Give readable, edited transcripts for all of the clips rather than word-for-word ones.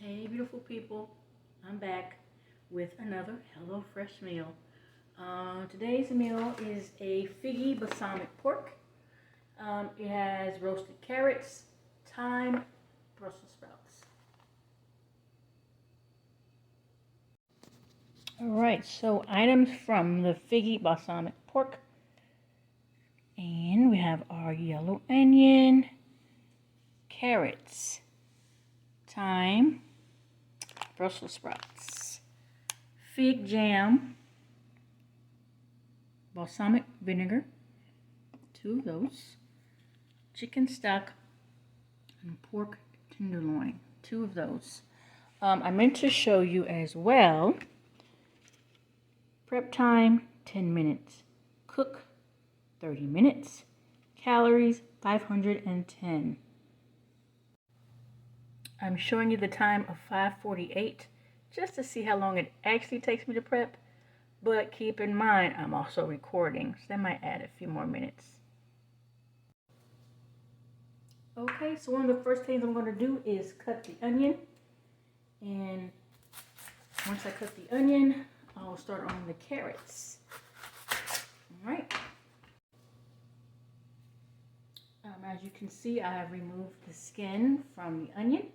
Hey beautiful people, I'm back with another HelloFresh meal. Today's meal is a Figgy balsamic pork. It has roasted carrots, thyme, Brussels sprouts. Alright, so items from the Figgy balsamic pork. And we have our yellow onion, carrots, thyme, Brussels sprouts, fig jam, balsamic vinegar, 2 of those, chicken stock, and pork tenderloin, 2 of those. I meant to show you as well, prep time 10 minutes, cook 30 minutes, calories 510. I'm showing you the time of 5:48 just to see how long it actually takes me to prep, but keep in mind I'm also recording, so that might add a few more minutes. Okay, so one of the first things I'm going to do is cut the onion, and once I cut the onion, I'll start on the carrots. Alright. As you can see, I have removed the skin from the onion.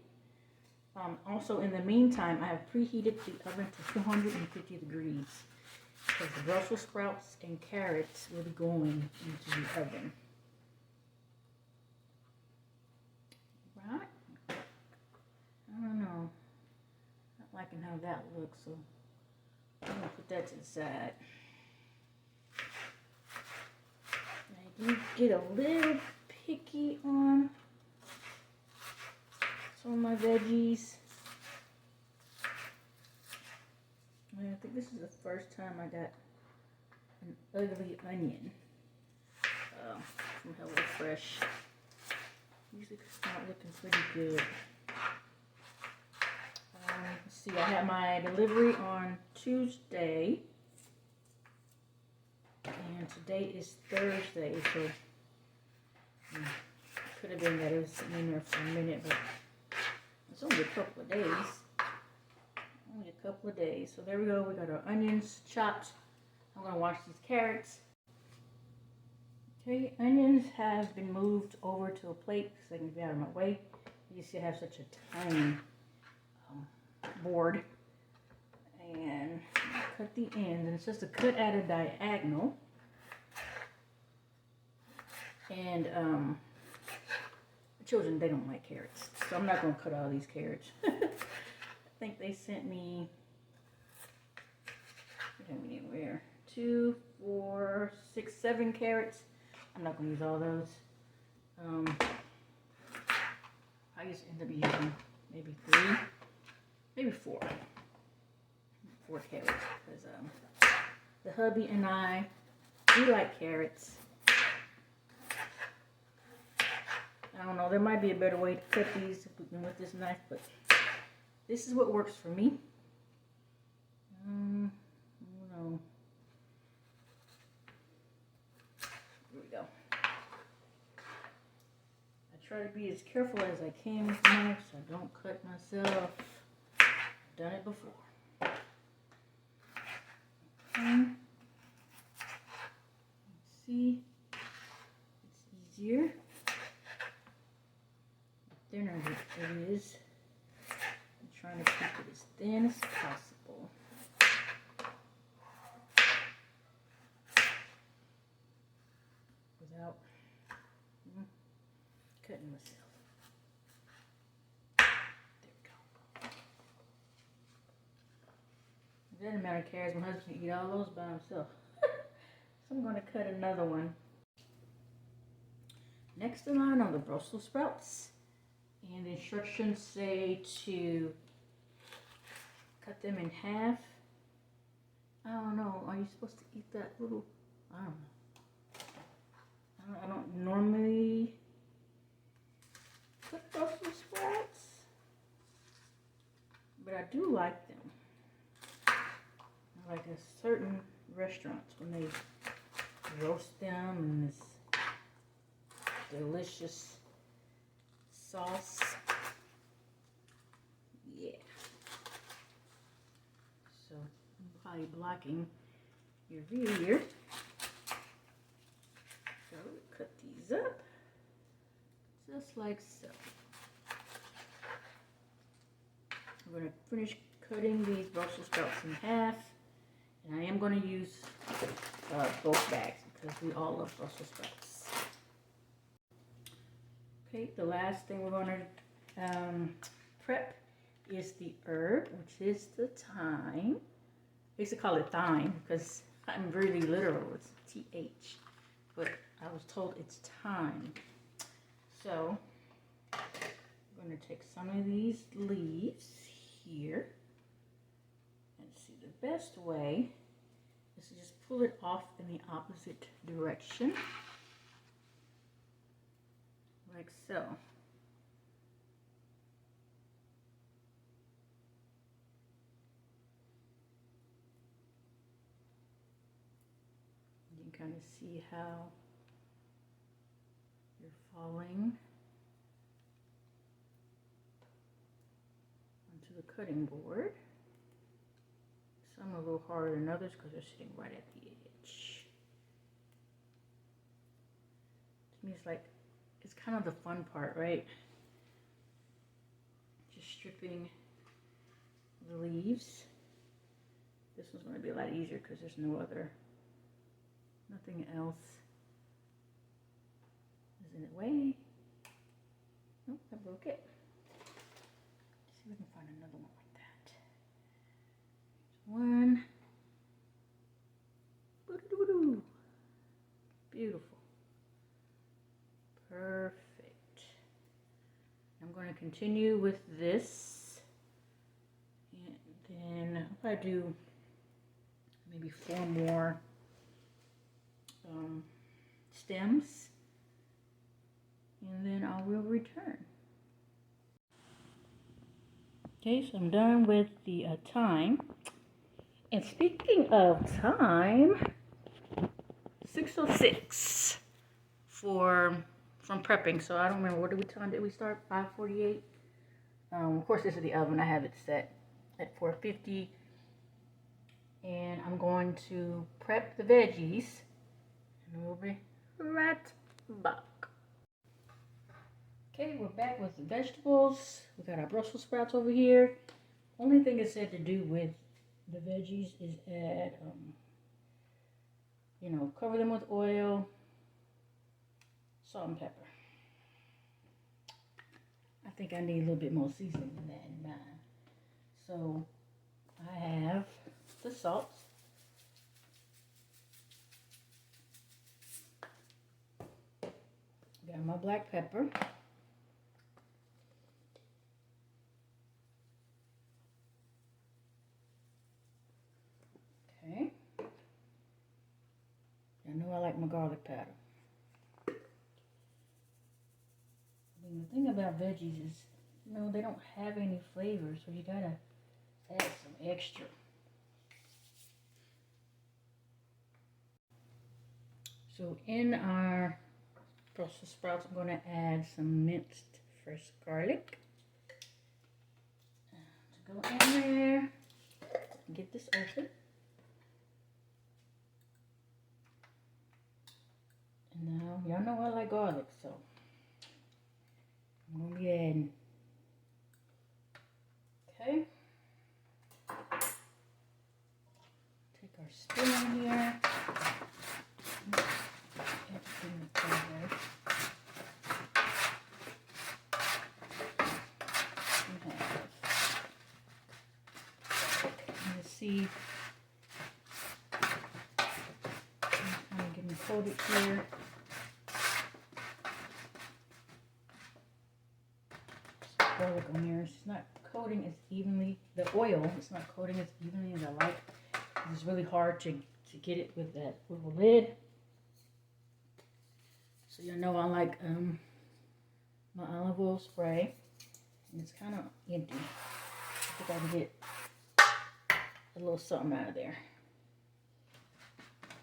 Also, in the meantime, I have preheated the oven to 250 degrees because the Brussels sprouts and carrots will be going into the oven. Right? I don't know. Not liking how that looks, so I'm going to put that to the side. I do get a little picky on some of my veggies. I think this is the first time I got an ugly onion from HelloFresh. Usually it's not looking pretty good. Let's see, I had my delivery on Tuesday, and today is Thursday, so could have been that it was sitting in there for a minute, but it's only a couple of days. Only a couple of days. So there we go. We got our onions chopped. I'm going to wash these carrots. Okay, onions have been moved over to a plate so they can be out of my way. You see I have such a tiny board. And cut the ends. And it's just a cut at a diagonal. And the children, they don't like carrots. So I'm not going to cut all these carrots. I think they sent me, I don't know where, 2, 4, 6, 7 carrots. I'm not going to use all those. I just end up using maybe 3, maybe 4. 4 carrots because the hubby and I, we like carrots. I don't know, there might be a better way to cut these than with this knife, but this is what works for me. I don't know. Here we go. I try to be as careful as I can with the knife so I don't cut myself. I've done it before. Okay. Let's see. It's easier. The thinner it is. Trying to keep it as thin as possible. Without cutting myself. There we go. That amount of carrots, my husband can eat all those by himself. So I'm going to cut another one. Next in line are the Brussels sprouts. And the instructions say to cut them in half. I don't know. Are you supposed to eat that little? I don't know. I don't normally cook Brussels sprouts, but I do like them. I like a certain restaurants when they roast them in this delicious sauce. Yeah. probably blocking your view here. So cut these up just like so. I'm going to finish cutting these Brussels sprouts in half, and I am going to use both bags because we all love Brussels sprouts. Okay, the last thing we're going to prep is the herb, which is the thyme. I used to call it thyme because I'm really literal. It's TH, but I was told it's thyme. So I'm going to take some of these leaves here, and see, the best way is to just pull it off in the opposite direction, like so. You can kind of see how you're falling onto the cutting board. Some are a little harder than others because they're sitting right at the edge. To me, it's kind of the fun part, right? Just stripping the leaves. This one's going to be a lot easier because there's nothing else is in the way. Nope, I broke it. Let's see if we can find another one like that. One. Beautiful. Perfect. I'm going to continue with this, and then I'll probably do maybe 4 more stems, and then I will return. Okay, so I'm done with the thyme. And speaking of thyme, 6:06 from prepping. So I don't remember what time did we start? 5:48. Of course, this is the oven. I have it set at 450, and I'm going to prep the veggies, and we'll be right back. Okay, we're back with the vegetables. We got our Brussels sprouts over here. Only thing it said to do with the veggies is add, cover them with oil, salt and pepper. I think I need a little bit more seasoning than that in mine. So I have the salt. Got my black pepper. Okay. I know I like my garlic powder. And the thing about veggies is, they don't have any flavor, so you gotta add some extra. So in our Brussels sprouts, I'm gonna add some minced fresh garlic. To go in there, get this open. And now, y'all know I like garlic, so I'm gonna be adding. Okay. Take our spoon here. See, I'm kind of getting coated here. Garlic on there. It's not coating as evenly. The oil, it's not coating as evenly as I like. It's really hard to get it with that little lid. So you know I like my olive oil spray, and it's kind of empty. I think I can get a little something out of there.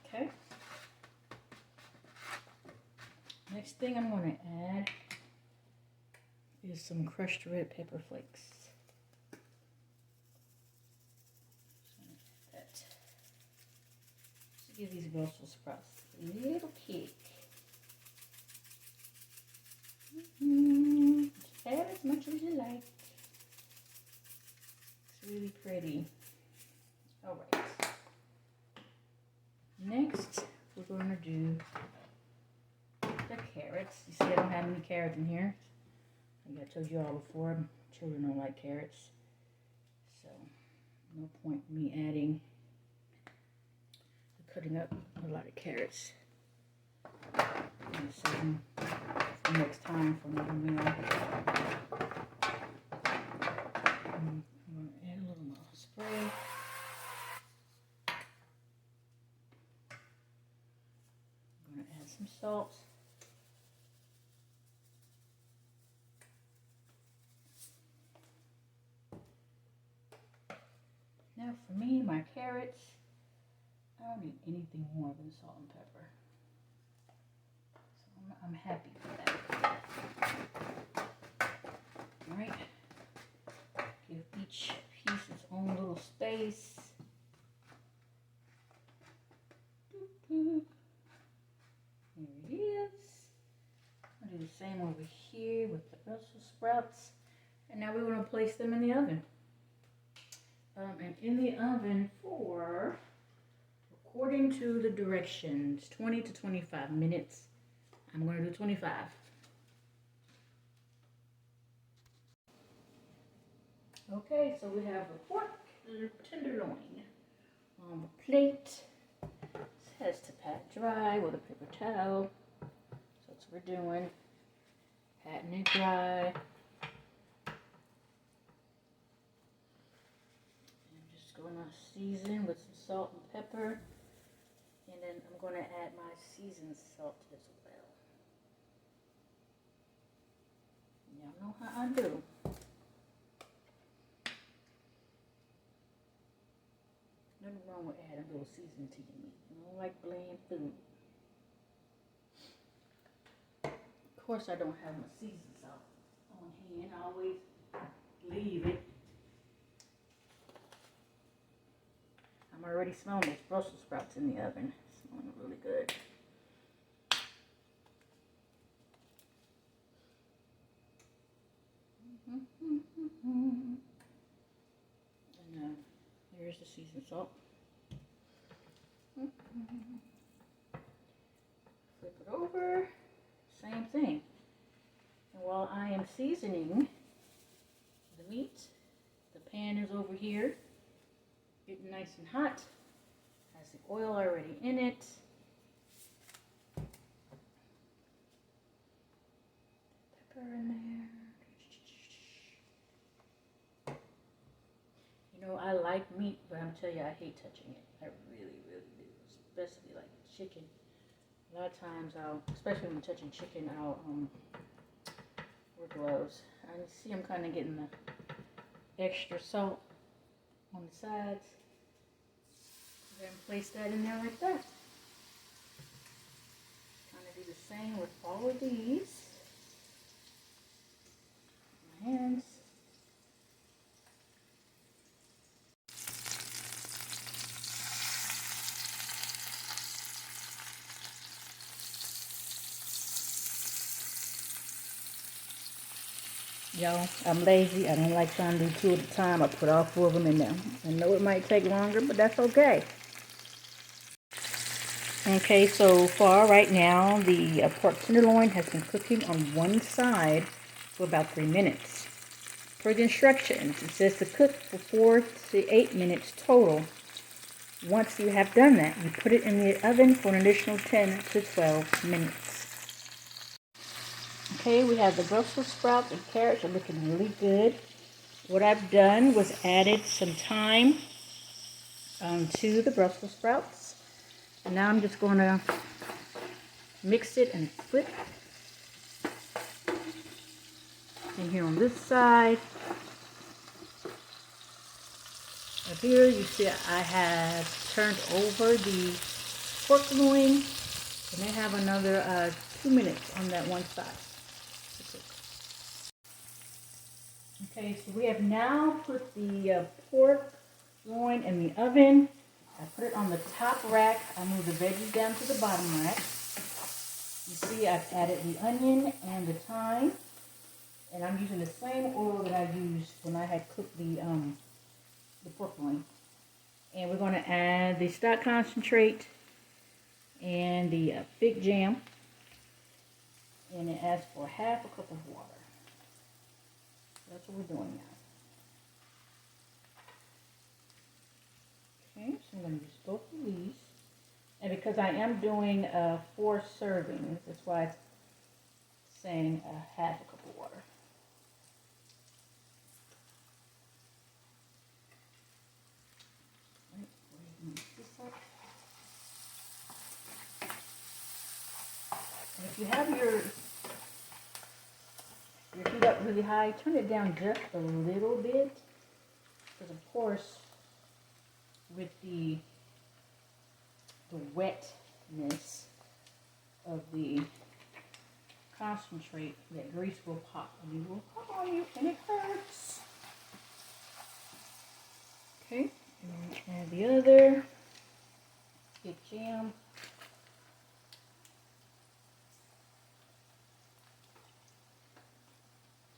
Okay. Next thing I'm going to add is some crushed red pepper flakes. Give these Brussels sprouts a little kick. Add as much as you like. It's really pretty. All right. Next, we're going to do the carrots. You see, I don't have any carrots in here. Like I told you all before, children don't like carrots. So, no point in me cutting up a lot of carrots. I'm saving for next time for another meal. I'm going to add a little more spray. I'm going to add some salt. Now for me, my carrots, I don't need anything more than salt and pepper. So I'm happy with that. Alright. Give each piece its own little space. Here it is. I'll do the same over here with the Brussels sprouts. And now we're going to place them in the oven. And in the oven for, according to the directions, 20 to 25 minutes. I'm going to do 25. Okay, so we have the pork tenderloin on the plate. It has to pat dry with a paper towel. So that's what we're doing. Patting it dry. I'm going to season with some salt and pepper, and then I'm going to add my seasoned salt as well. Y'all know how I do. Nothing wrong with adding a little seasoning to your meat. I don't like bland food. Of course, I don't have my seasoned salt on hand. I always leave it. I'm already smelling those Brussels sprouts in the oven. It's smelling really good. And here's the seasoned salt. Flip it over. Same thing. And while I am seasoning the meat, the pan is over here. Getting nice and hot. Has the oil already in it. Pepper in there. You know, I like meat, but I'm telling you, I hate touching it. I really, really do. Especially like chicken. A lot of times especially when I'm touching chicken, I'll wear gloves. I see I'm kind of getting the extra salt on the sides. Then place that in there like that. Kind of do the same with all of these. My hands. Y'all, I'm lazy. I don't like trying to do 2 at a time. I put all 4 of them in there. I know it might take longer, but that's okay. Okay, so far right now, the pork tenderloin has been cooking on one side for about 3 minutes. Per the instructions, it says to cook for 4 to 8 minutes total. Once you have done that, you put it in the oven for an additional 10 to 12 minutes. Okay, we have the Brussels sprouts and carrots are looking really good. What I've done was added some thyme to the Brussels sprouts. And now I'm just going to mix it and flip. And here on this side. Up here you see I have turned over the pork loin. And I have another 2 minutes on that one side. Okay, so we have now put the pork loin in the oven I put it on the top rack. I move the veggies down to the bottom rack. You see I've added the onion and the thyme. And I'm using the same oil that I used when I had cooked the pork loin. And we're going to add the stock concentrate and the fig jam. And it asks for half a cup of water. That's what we're doing now. Okay, so I'm going to use both of these. And because I am doing 4 servings, that's why it's saying half a cup of water. Right, mix this up. And if you have your heat up really high, turn it down just a little bit. Because of course, with the wetness of the concentrate, that grease will pop. I mean, will pop on you and it hurts. Okay, and add the other fig jam.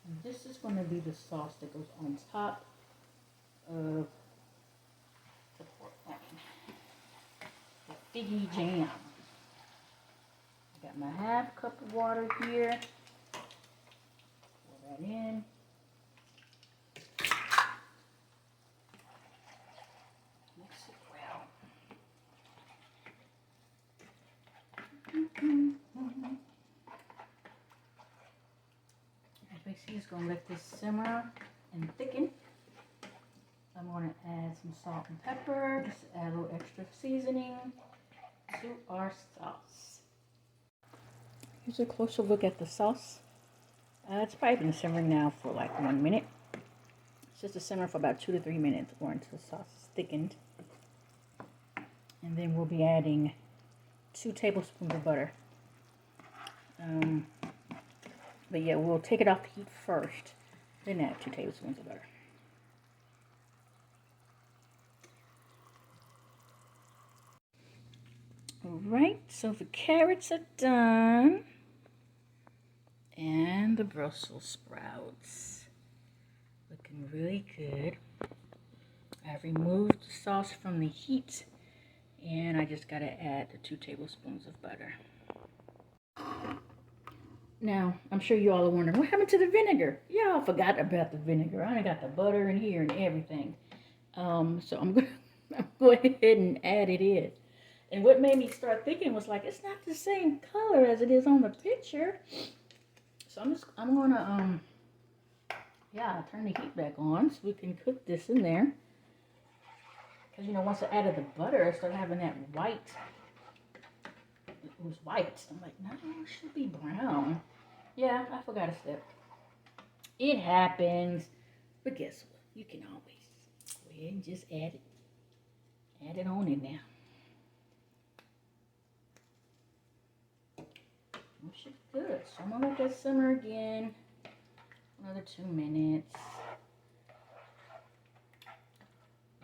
And this is going to be the sauce that goes on top of the pork loin. The Figgy jam. I got my half cup of water here. Pour that in. Mix it well. As we see, it's going to let this simmer and thicken. I'm going to add some salt and pepper. Just add a little extra seasoning to our sauce. Here's a closer look at the sauce. It's probably been simmering now for like 1 minute. It's just to simmer for about 2 to 3 minutes or until the sauce is thickened. And then we'll be adding 2 tablespoons of butter. But yeah, we'll take it off the heat first, then add 2 tablespoons of butter. Alright, so the carrots are done. And the Brussels sprouts. Looking really good. I've removed the sauce from the heat. And I just got to add the 2 tablespoons of butter. Now, I'm sure you all are wondering, what happened to the vinegar? Y'all forgot about the vinegar. I got the butter in here and everything. So I'm going to go ahead and add it in. And what made me start thinking was like, it's not the same color as it is on the picture. So I'm going to, turn the heat back on so we can cook this in there. Because, you know, once I added the butter, I started having that white. It was white. I'm like, no, it should be brown. Yeah, I forgot a step. It happens. But guess what? You can always go ahead and just add it. Add it on in there. It should be good. So I'm going to let that simmer again. Another 2 minutes.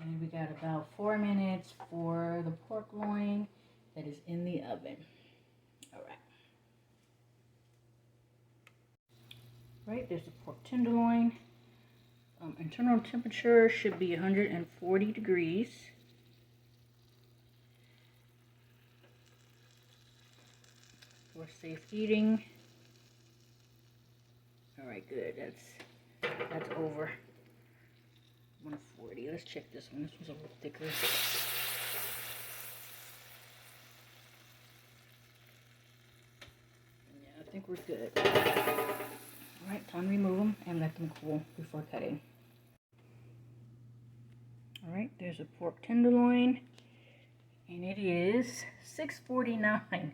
And we got about 4 minutes for the pork loin that is in the oven. Alright. Right, there's the pork tenderloin. Internal temperature should be 140 degrees. For safe eating. Alright, good. That's over 140. Let's check this one. This one's a little thicker. Yeah, I think we're good. Alright, time to remove them and let them cool before cutting. Alright, there's a pork tenderloin. And it is $6.49.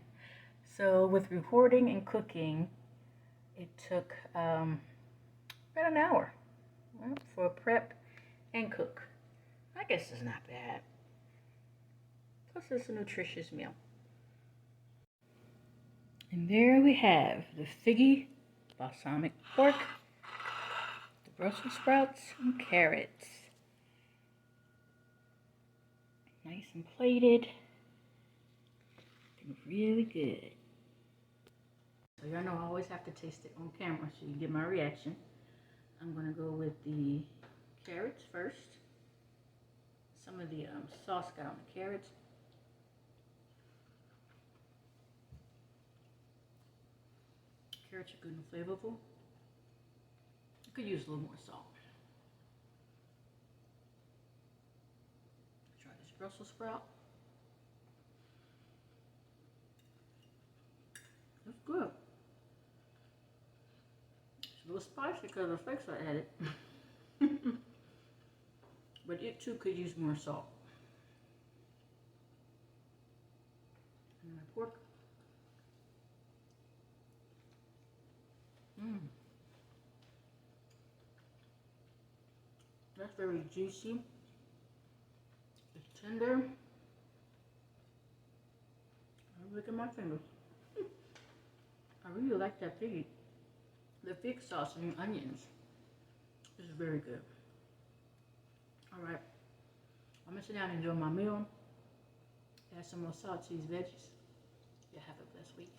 So with recording and cooking, it took about an hour for prep and cook. I guess it's not bad. Plus it's a nutritious meal. And there we have the Figgy balsamic pork, the Brussels sprouts, and carrots. Nice and plated. And really good. So y'all know I always have to taste it on camera so you get my reaction. I'm gonna go with the carrots first. Some of the sauce got on the carrots. Carrots are good and flavorful. You could use a little more salt. Try this Brussels sprout. It's good. It's a little spicy because of the flakes I added. But it too could use more salt. And my pork. That's very juicy. It's tender. Look at my fingers. I really like that figgy. The fig sauce and the onions is very good. Alright, I'm gonna sit down and enjoy my meal. Add some more salt to these veggies. You have a blessed week.